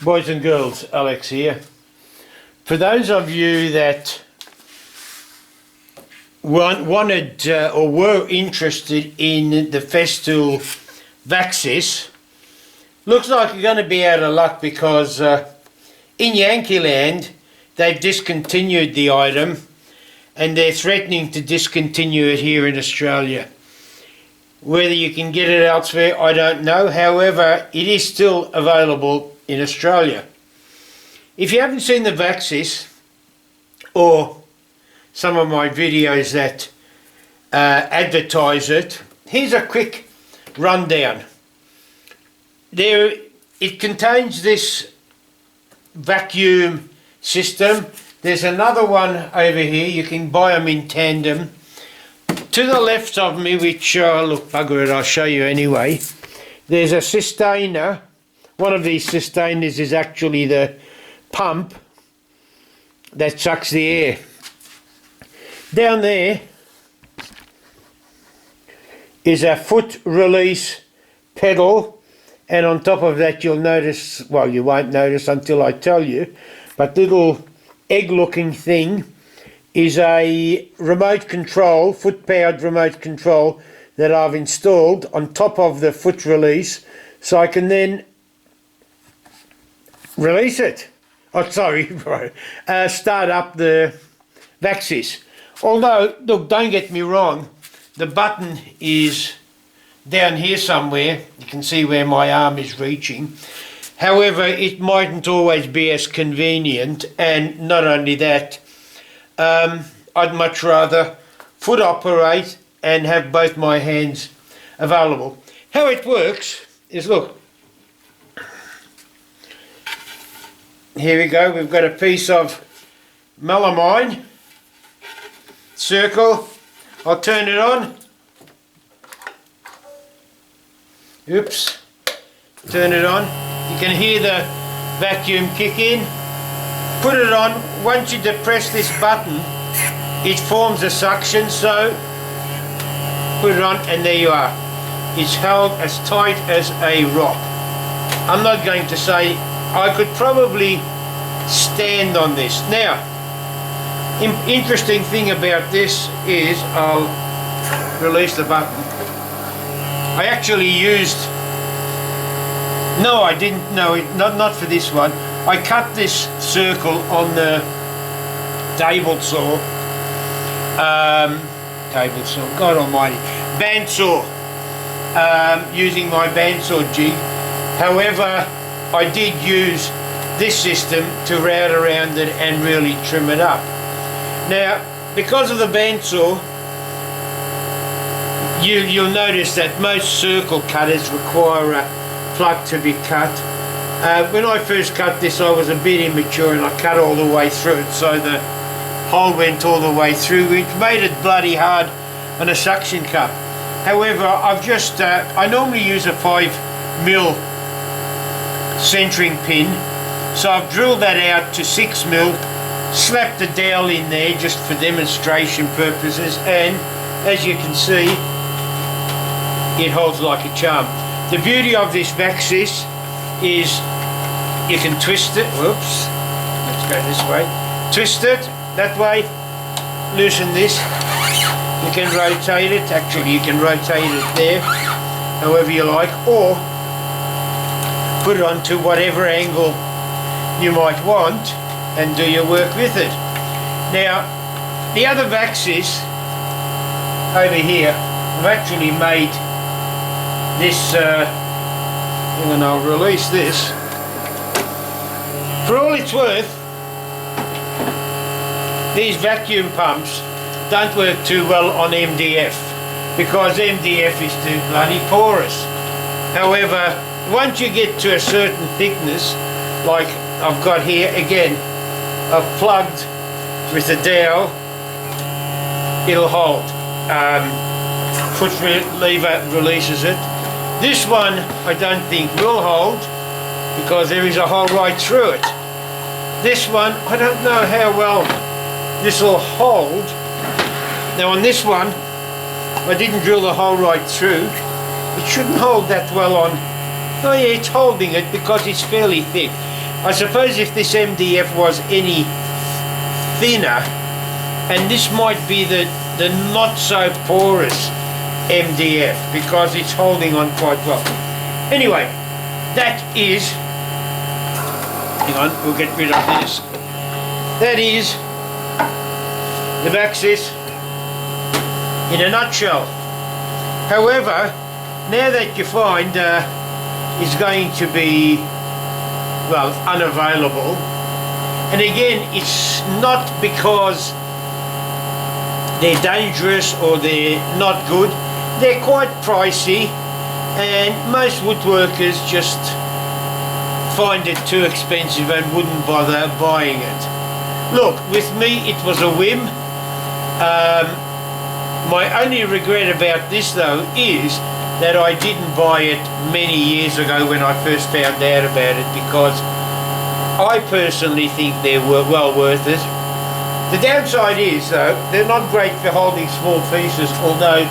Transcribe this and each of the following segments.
Boys and girls, Alex here. For those of you that wanted or were interested in the Festool VAC, looks like you're going to be out of luck because in Yankee land they've discontinued the item and they're threatening to discontinue it here in Australia. Whether you can get it elsewhere, I don't know. However, it is still available in Australia. If you haven't seen the VAC or some of my videos that advertise it, here's a quick rundown. It contains this vacuum system. There's another one over here. You can buy them in tandem. To the left of me, which, look, bugger it, I'll show you anyway, there's a sustainer. One of these sustainers is actually the pump that sucks the air. Down there is a foot release pedal, and on top of that you'll notice, well, you won't notice until I tell you, but little egg looking thing is a remote control, foot powered remote control that I've installed on top of the foot release, so I can then release it. Oh, sorry, start up the VAC. Although, look, don't get me wrong, the button is down here somewhere. You can see where my arm is reaching. However, it mightn't always be as convenient, and not only that, I'd much rather foot operate and have both my hands available. How it works is, look, here we go, we've got a piece of melamine circle. I'll turn it on. Oops, turn it on. You can hear the vacuum kick in. Put it on. Once you depress this button, it forms a suction, so put it on and there you are. It's held as tight as a rock. I'm not going to say, I could probably stand on this. Now, interesting thing about this is, I'll release the button. I actually used, no I didn't, no, not for this one. I cut this circle on the table saw, God almighty, bandsaw, using my bandsaw jig. However, I did use this system to route around it and really trim it up. Now, because of the bandsaw, you'll notice that most circle cutters require a plug to be cut. When I first cut this, I was a bit immature and I cut all the way through it, so the hole went all the way through, which made it bloody hard on a suction cup. However, I've just, I normally use a 5mm centering pin, so I've drilled that out to 6mm, slapped the dowel in there just for demonstration purposes, and as you can see, it holds like a charm. The beauty of this VAC is you can twist it, whoops, let's go this way, twist it that way, loosen this, you can rotate it, actually you can rotate it there, however you like, or put it onto whatever angle you might want and do your work with it. Now, the other VAC over here, I've actually made this, and I'll release this. For all it's worth, these vacuum pumps don't work too well on MDF because MDF is too bloody porous. However, once you get to a certain thickness, like I've got here, again, I've plugged with a dowel, it'll hold. Foot lever releases it. This one I don't think will hold because there is a hole right through it. This one, I don't know how well this will hold. Now on this one, I didn't drill the hole right through. It shouldn't hold that well on. Oh yeah, it's holding it because it's fairly thick. I suppose if this MDF was any thinner, and this might be the not so porous MDF, because it's holding on quite well. Anyway, that is, hang on, we'll get rid of this. That is the VAC in a nutshell. However, now that you find is going to be, well, unavailable, and again, it's not because they're dangerous or they're not good. They're quite pricey, and most woodworkers just find it too expensive and wouldn't bother buying it. Look, with me it was a whim. My only regret about this though is that I didn't buy it many years ago when I first found out about it, because I personally think they're well worth it. The downside is though, they're not great for holding small pieces, although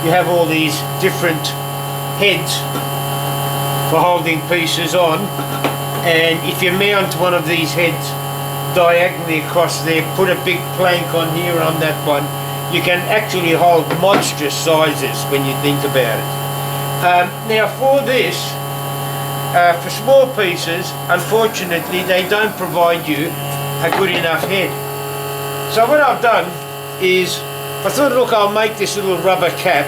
you have all these different heads for holding pieces on, and if you mount one of these heads diagonally across there, put a big plank on here on that one, you can actually hold monstrous sizes when you think about it. Now for this, for small pieces, unfortunately they don't provide you a good enough head. So what I've done is, I thought, look, I'll make this little rubber cap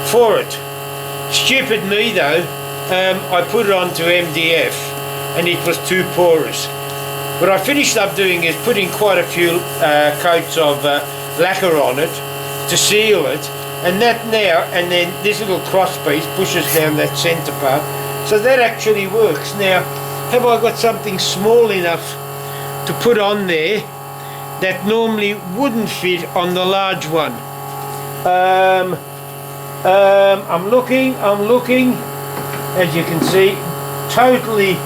for it. Stupid me though, I put it onto MDF and it was too porous. What I finished up doing is putting quite a few coats of lacquer on it to seal it, and that now, and then this little cross piece pushes down that centre part, so that actually works. Now, have I got something small enough to put on there that normally wouldn't fit on the large one? I'm looking, as you can see, totally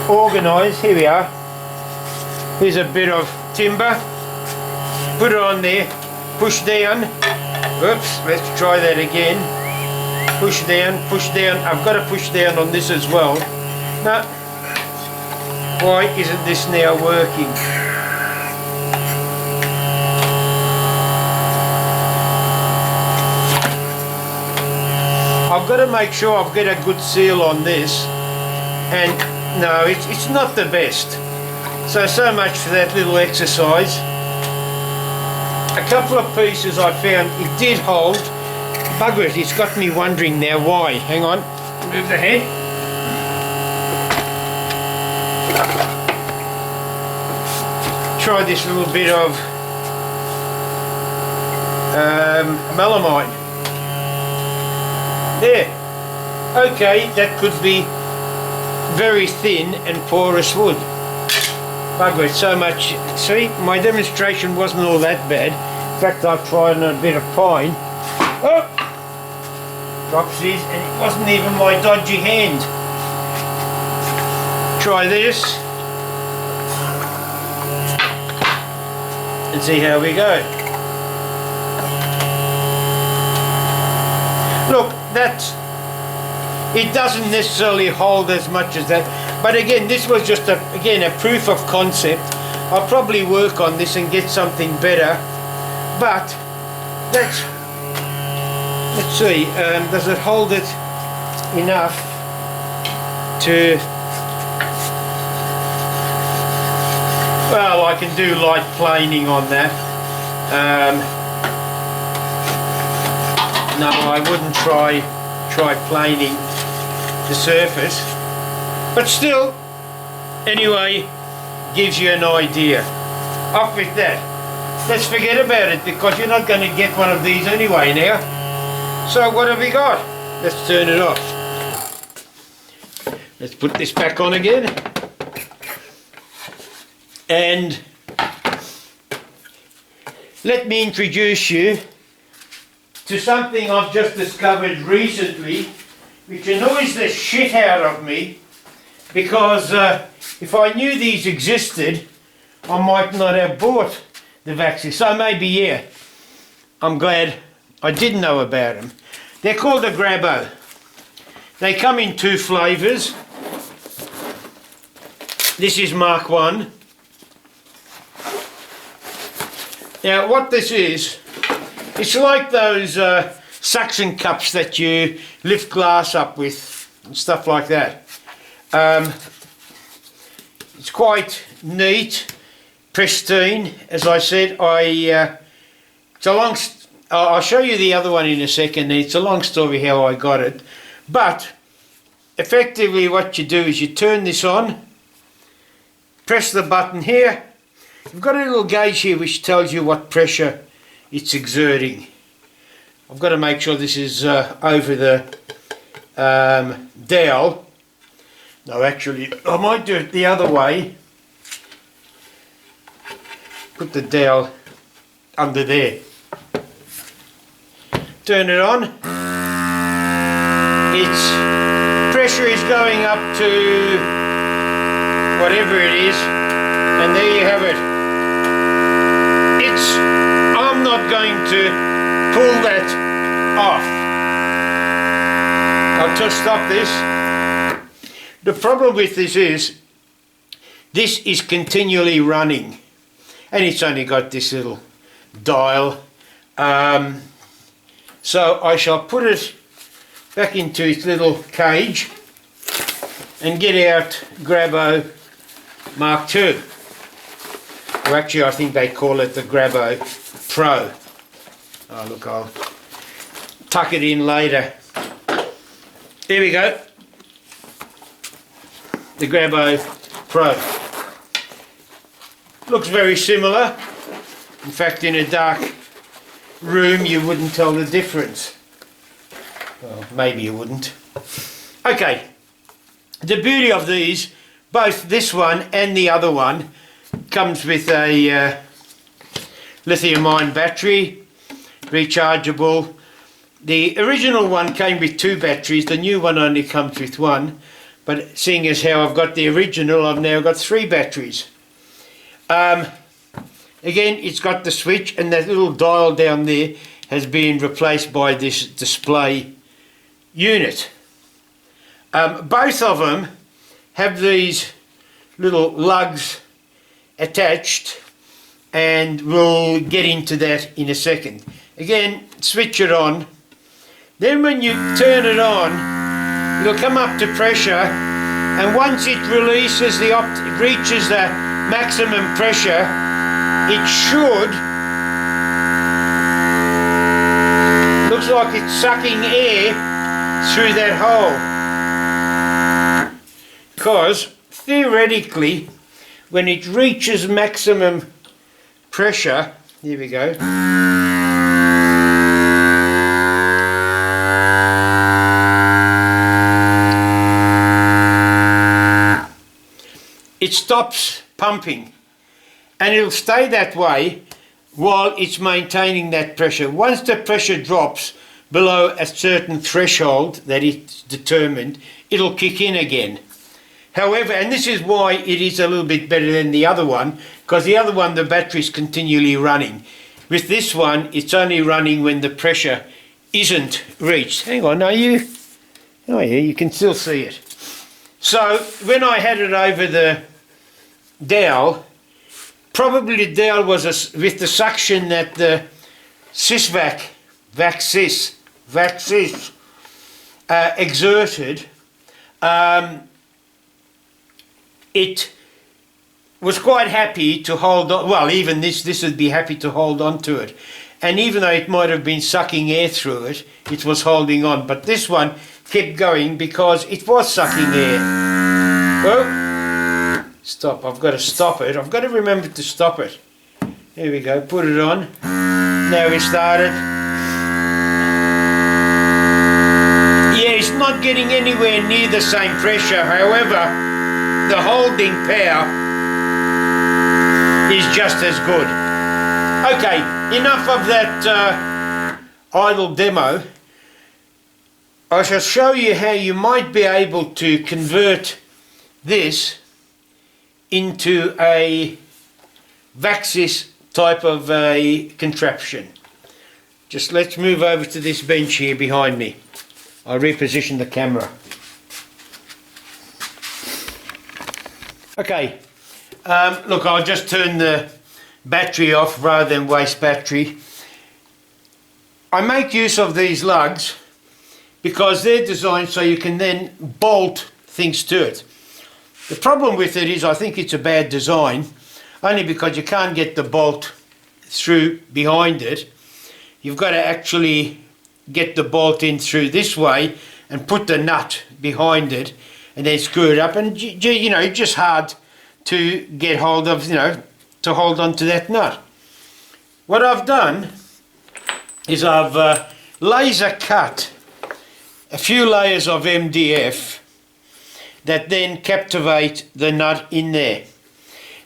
organised. Here we are. Here's a bit of timber, put it on there, push down. Oops, let's try that again. Push down, I've got to push down on this as well. No, why isn't this now working? I've got to make sure I've got a good seal on this, and no, it's not the best. So much for that little exercise. A couple of pieces I found it did hold. Bugger it, it's got me wondering now why. Hang on, move the head. Try this little bit of melamine. There. Okay, that could be very thin and porous wood. Bugger it, so much. See, my demonstration wasn't all that bad. In fact, I've tried on a bit of pine. Oh! Dropsies, and it wasn't even my dodgy hand. Try this. And see how we go. Look, it doesn't necessarily hold as much as that, but again, this was just a proof of concept. I'll probably work on this and get something better, but let's see, does it hold it enough to, well, I can do light planing on that. No, I wouldn't try planing the surface, but still, anyway, gives you an idea. Off with that. Let's forget about it, because you're not going to get one of these anyway now. So what have we got? Let's turn it off. Let's put this back on again. And let me introduce you to something I've just discovered recently, which annoys the shit out of me, because if I knew these existed, I might not have bought the VAC. So maybe, yeah, I'm glad I did know about them. They're called a GRABO. They come in two flavours. This is Mark 1. Now what this is, it's like those suction cups that you lift glass up with and stuff like that. It's quite neat, pristine. As I said, it's a long. I'll show you the other one in a second. It's a long story how I got it, but effectively what you do is you turn this on, press the button here. You've got a little gauge here which tells you what pressure it's exerting. I've got to make sure this is over the dowel. No, actually, I might do it the other way. Put the dowel under there. Turn it on. Its pressure is going up to whatever it is, and there you have it. I'm not going to pull that off. I'll just stop this. The problem with this is continually running, and it's only got this little dial. So I shall put it back into its little cage and get out GRABO Mark II. Or actually I think they call it the GRABO Pro. Oh look, I'll tuck it in later. There we go. The GRABO Pro. Looks very similar. In fact, in a dark room you wouldn't tell the difference. Well, maybe you wouldn't. Okay, the beauty of these, both this one and the other one, comes with a lithium-ion battery, rechargeable. The original one came with 2 batteries, the new one only comes with 1, but seeing as how I've got the original, I've now got 3 batteries. Again, it's got the switch, and that little dial down there has been replaced by this display unit. Both of them have these little lugs attached, and we'll get into that in a second. Again, switch it on. Then when you turn it on, it'll come up to pressure, and once it releases reaches the maximum pressure, it should, looks like it's sucking air through that hole, because theoretically when it reaches maximum pressure, here we go, it stops pumping, and it'll stay that way while it's maintaining that pressure. Once the pressure drops below a certain threshold that it's determined, it'll kick in again. However, and this is why it is a little bit better than the other one, because the other one, the battery's continually running. With this one, it's only running when the pressure isn't reached. Hang on, oh yeah, you can still see it. So when I had it over the dowel, probably the dowel was with the suction that the VAC exerted, it was quite happy to hold on. Well, even this would be happy to hold on to it, and even though it might have been sucking air through it, it was holding on. But this one kept going because it was sucking air. Oh, stop, I've got to stop it. I've got to remember to stop it. There we go, put it on. Now we started. Yeah, it's not getting anywhere near the same pressure. However, the holding power is just as good. Okay, enough of that idle demo. I shall show you how you might be able to convert this into a VAC type of a contraption. Just let's move over to this bench here behind me. I'll reposition the camera. Okay, look, I'll just turn the battery off rather than waste battery. I make use of these lugs because they're designed so you can then bolt things to it. The problem with it is I think it's a bad design, only because you can't get the bolt through behind it. You've got to actually get the bolt in through this way and put the nut behind it and then screw it up, and you know, it's just hard to get hold of, you know, to hold on to that nut. What I've done is I've laser cut a few layers of MDF that then captivate the nut in there.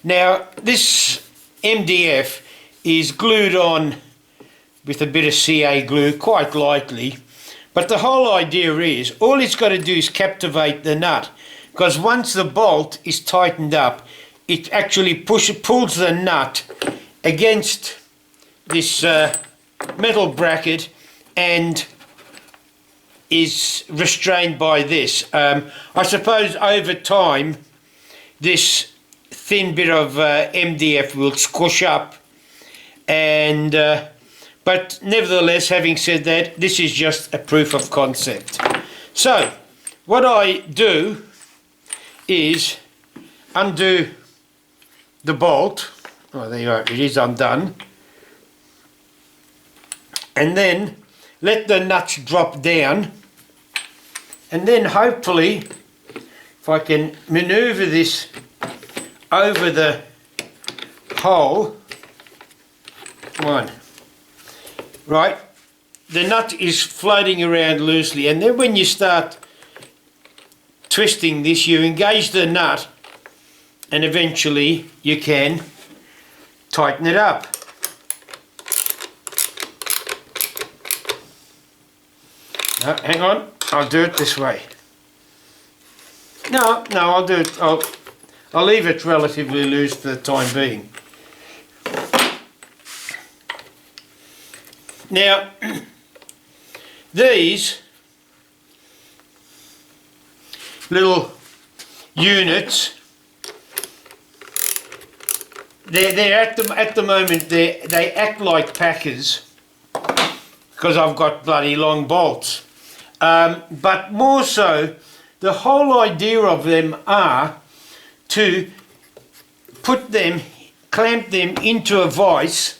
Now this MDF is glued on with a bit of CA glue quite lightly, but the whole idea is all it's got to do is captivate the nut, because once the bolt is tightened up it actually pulls the nut against this metal bracket and is restrained by this. I suppose over time this thin bit of MDF will squish up, and but nevertheless, having said that, this is just a proof of concept. So what I do is undo the bolt. Oh, there you are, it is undone, and then let the nuts drop down, and then hopefully if I can maneuver this over the hole, right, the nut is floating around loosely, and then when you start twisting this you engage the nut and eventually you can tighten it up. No, hang on, I'll do it this way. No, I'll do it, I'll leave it relatively loose for the time being. Now, these little units, they're at the moment they act like packers because I've got bloody long bolts. But more so, the whole idea of them are to put them, clamp them into a vise.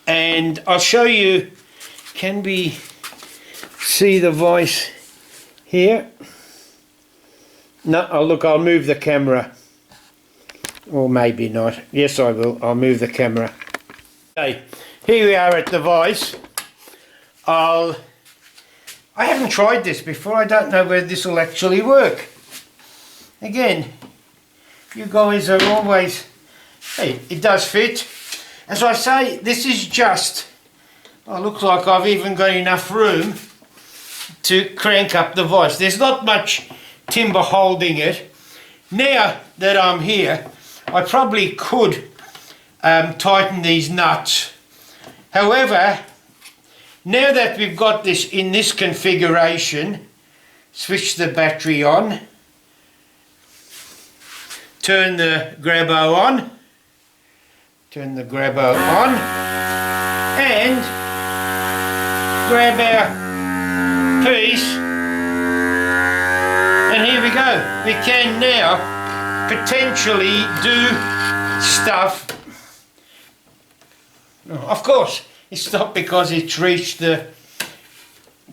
And I'll show you, can we see the vise here? No, oh look, I'll move the camera. Or maybe not. Yes, I will. I'll move the camera. Okay, here we are at the vise. I haven't tried this before. I don't know whether this will actually work. Again, you guys are always... Hey, it does fit. As I say, this is just, oh, looks like I've even got enough room to crank up the vise. There's not much timber holding it. Now that I'm here, I probably could tighten these nuts. However, now that we've got this in this configuration, switch the battery on, turn the GRABO on, turn the GRABO on, and grab our piece, and here we go. We can now potentially do stuff. Of course, it's not because it's reached the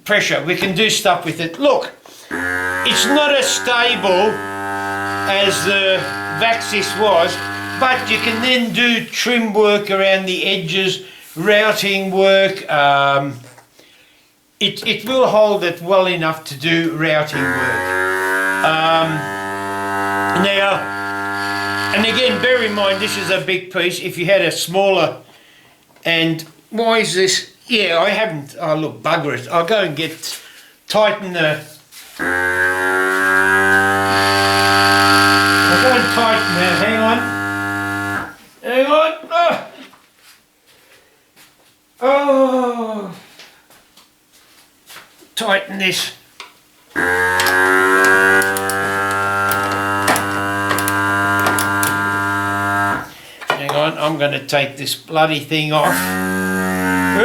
pressure. We can do stuff with it. Look, it's not as stable as the VAC was, but you can then do trim work around the edges, routing work. It will hold it well enough to do routing work. Now, and again, bear in mind this is a big piece. If you had a smaller, and why is this? Yeah, I haven't. Oh look, bugger it. I'll go and tighten the. I'll go and tighten that. Hang on. Hang on. Oh. Tighten this. going to take this bloody thing off.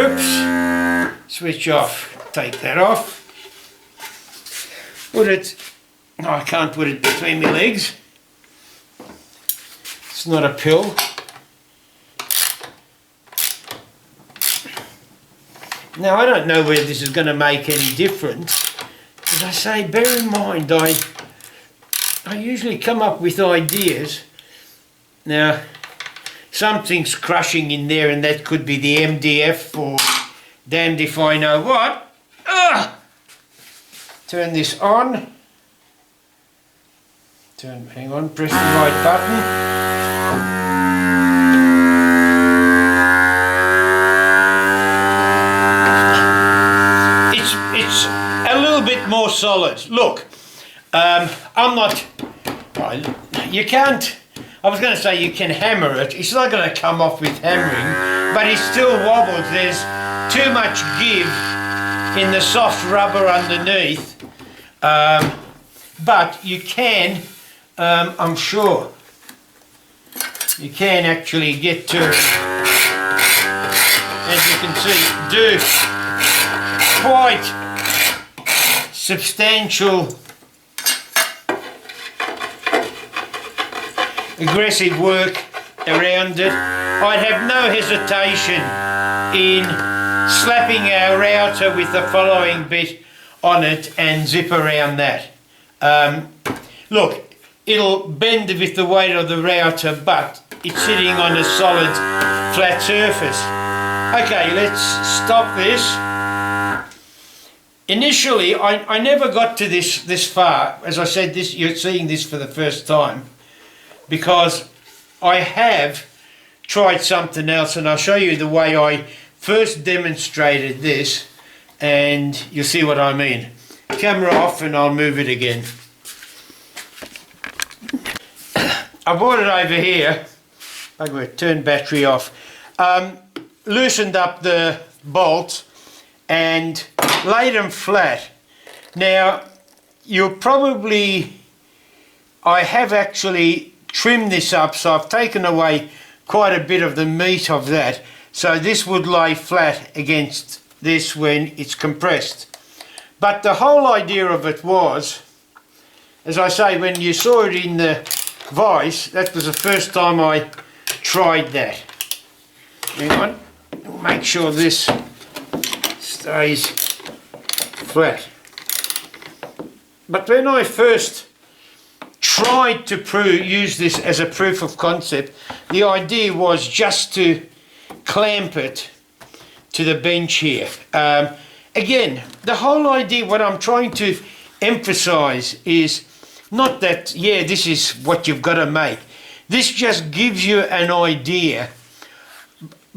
Oops. Switch off. Take that off. Put it... No, I can't put it between my legs. It's not a pill. Now, I don't know whether this is going to make any difference. As I say, bear in mind, I usually come up with ideas. Now, something's crushing in there, and that could be the MDF, or damned if I know what. Ugh! Turn this on. Hang on, press the right button. It's a little bit more solid. Look, I'm not... You can't... I was going to say you can hammer it. It's not going to come off with hammering, but it still wobbles. There's too much give in the soft rubber underneath. But you can, I'm sure, you can actually get to, as you can see, do quite substantial aggressive work around it. I'd have no hesitation in slapping our router with the following bit on it and zip around that. Look, it'll bend with the weight of the router, but it's sitting on a solid flat surface. Okay, let's stop this. Initially, I never got to this far. As I said, you're seeing this for the first time, because I have tried something else, and I'll show you the way I first demonstrated this, and you'll see what I mean. Camera off, and I'll move it again. I brought it over here. I'm going to turn battery off. Loosened up the bolts and laid them flat. Now, I have actually trimmed this up, so I've taken away quite a bit of the meat of that, so this would lay flat against this when it's compressed. But the whole idea of it was, as I say, when you saw it in the vise, that was the first time I tried that. Hang on, make sure this stays flat. But when I first tried to use this as a proof of concept, the idea was just to clamp it to the bench here. Again, the whole idea, what I'm trying to emphasize is not that, yeah, this is what you've got to make. This just gives you an idea.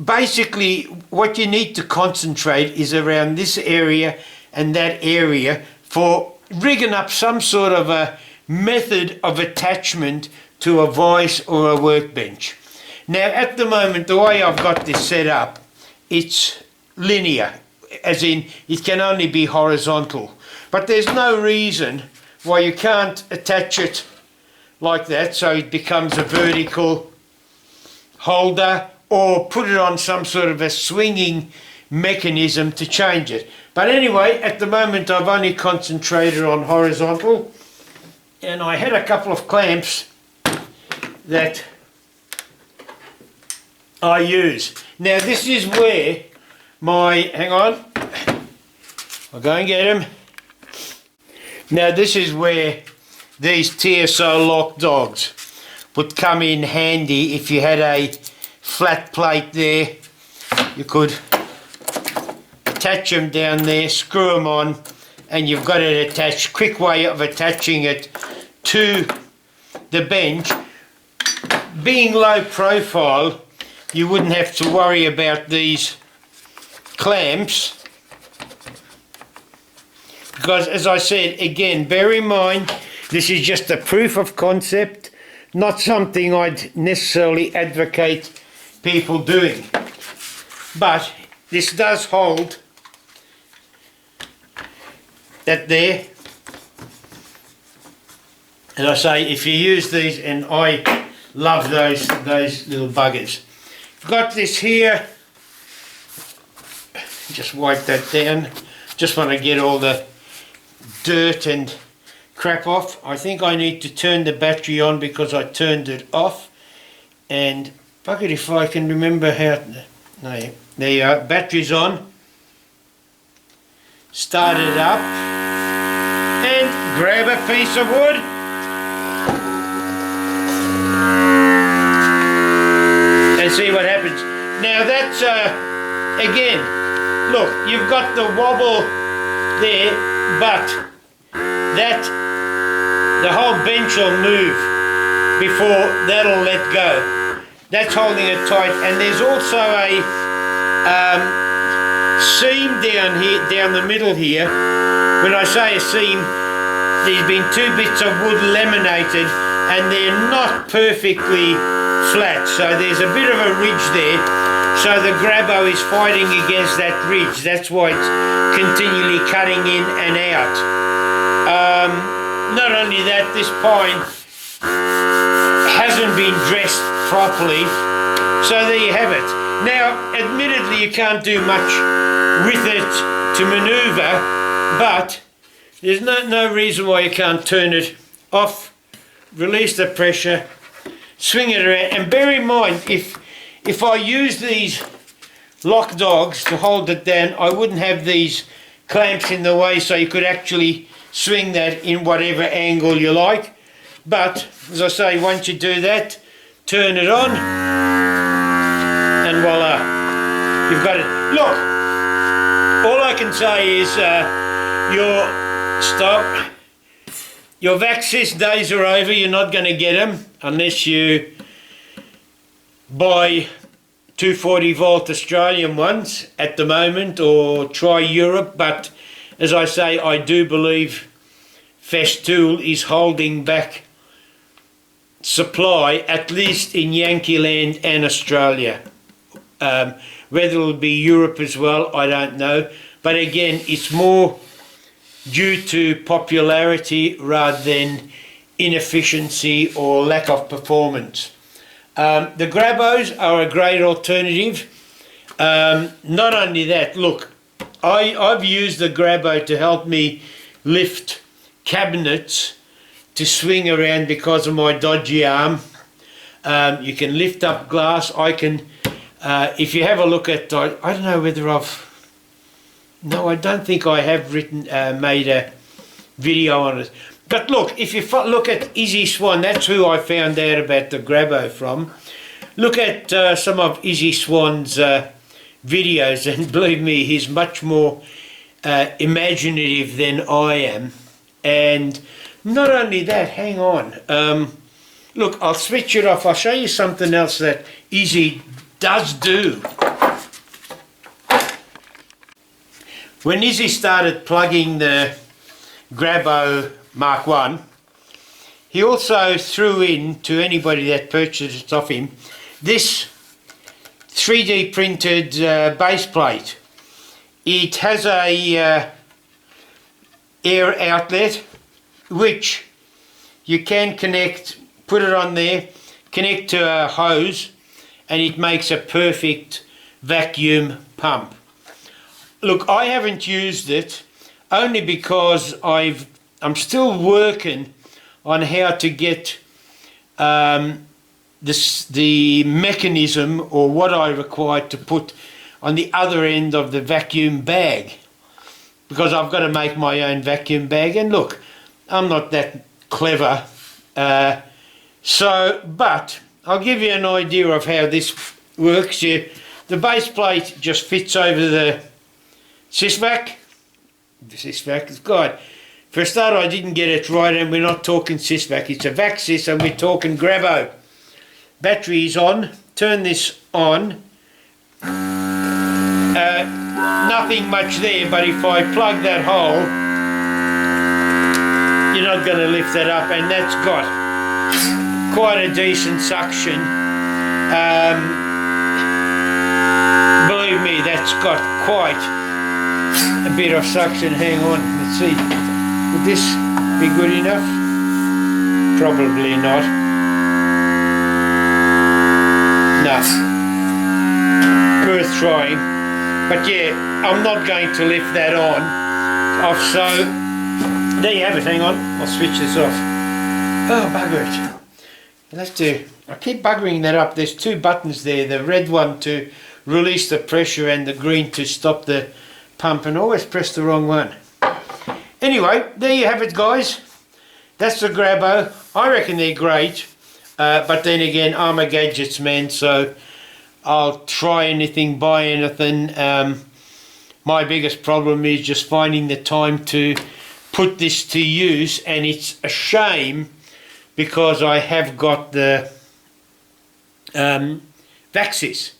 Basically, what you need to concentrate is around this area and that area for rigging up some sort of a method of attachment to a vise or a workbench. Now, at the moment, the way I've got this set up, it's linear, as in it can only be horizontal. But there's no reason why you can't attach it like that so it becomes a vertical holder, or put it on some sort of a swinging mechanism to change it. But anyway, at the moment I've only concentrated on horizontal, and I had a couple of clamps that I use. Now this is where hang on, I'll go and get them. Now this is where these TSO lock dogs would come in handy. If you had a flat plate there, you could attach them down there, screw them on, and you've got it attached. Quick way of attaching it to the bench. Being low profile, you wouldn't have to worry about these clamps, because as I said, again, bear in mind, this is just a proof of concept, not something I'd necessarily advocate people doing. But this does hold that there. As I say, if you use these, and I love those little buggers, got this here. Just wipe that down. Just want to get all the dirt and crap off. I think I need to turn the battery on because I turned it off. And bucket if I can remember how. No, there you are. Battery's on. Start it up. And grab a piece of wood. And see what happens. Now that's again, look, you've got the wobble there, but the whole bench will move before that'll let go. That's holding it tight, and there's also a seam down here, down the middle here. When I say a seam, there's been 2 bits of wood laminated, and they're not perfectly flat, so there's a bit of a ridge there, so the GRABO is fighting against that ridge. That's why it's continually cutting in and out. Not only that, this pine hasn't been dressed properly, so there you have it. Now admittedly you can't do much with it to maneuver, but there's no reason why you can't turn it off, release the pressure, swing it around, and bear in mind, if I use these lock dogs to hold it down, I wouldn't have these clamps in the way, so you could actually swing that in whatever angle you like. But as I say, once you do that, turn it on, and voila, you've got it. Look, all I can say is your VAC days are over. You're not going to get them unless you buy 240 volt Australian ones at the moment, or try Europe. But as I say, I do believe Festool is holding back supply, at least in Yankee land and Australia. Whether it'll be Europe as well, I don't know. But again, it's more due to popularity rather than inefficiency or lack of performance. The GRABOs are a great alternative. Not only that, look, I've used the GRABO to help me lift cabinets to swing around because of my dodgy arm. You can lift up glass. I can, if you have a look at, I don't know whether no, I don't think I have made a video on it. But look, if you look at Izzy Swan, that's who I found out about the GRABO from. Look at some of Izzy Swan's videos, and believe me, he's much more imaginative than I am. And not only that, hang on. Look, I'll switch it off. I'll show you something else that Izzy does do. When Izzy started plugging the GRABO Mark 1, he also threw in, to anybody that purchased it off him, this 3D printed base plate. It has a air outlet which you can connect, put it on there, connect to a hose, and it makes a perfect vacuum pump. Look, I haven't used it only because I'm still working on how to get the mechanism, or what I require to put on the other end of the vacuum bag, because I've got to make my own vacuum bag. And look, I'm not that clever, but I'll give you an idea of how this works. The base plate just fits over the SysVac. The SysVac is God. For a start, I didn't get it right, and we're not talking SysVac. It's a VAC Sys, and we're talking GRABO. Battery is on. Turn this on. Nothing much there, but if I plug that hole, you're not going to lift that up, and that's got quite a decent suction. Believe me, that's got quite a bit of suction. Hang on, let's see. Would this be good enough? Probably not. No. worth trying. But yeah, I'm not going to lift that on off, so there you have it. Hang on, I'll switch this off. Oh, bugger it. I'll have to, I keep buggering that up. There's two buttons there, the red one to release the pressure and the green to stop the pump, and always press the wrong one. Anyway, there you have it, guys. That's the GRABO. I reckon they're great, but then again, I'm a gadgets man, so I'll try anything, buy anything. My biggest problem is just finding the time to put this to use, and it's a shame because I have got the VACs.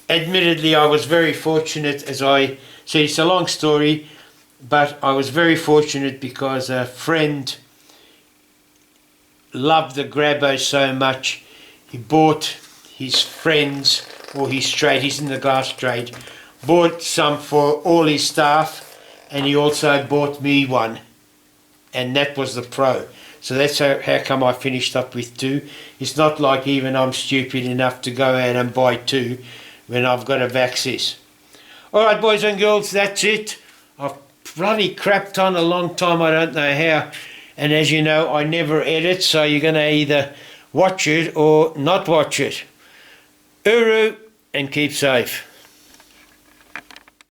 Admittedly, I was very fortunate, as I said, it's a long story, but I was very fortunate because a friend loved the GRABO so much, he bought his friends, or his trade, he's in the glass trade, bought some for all his staff, and he also bought me one, and that was the Pro. So that's how come I finished up with two. It's not like even I'm stupid enough to go out and buy two when I've got a VAC. Alright, boys and girls, that's it. I've bloody crapped on a long time, I don't know how. And as you know, I never edit, so you're going to either watch it or not watch it. Uru, and keep safe.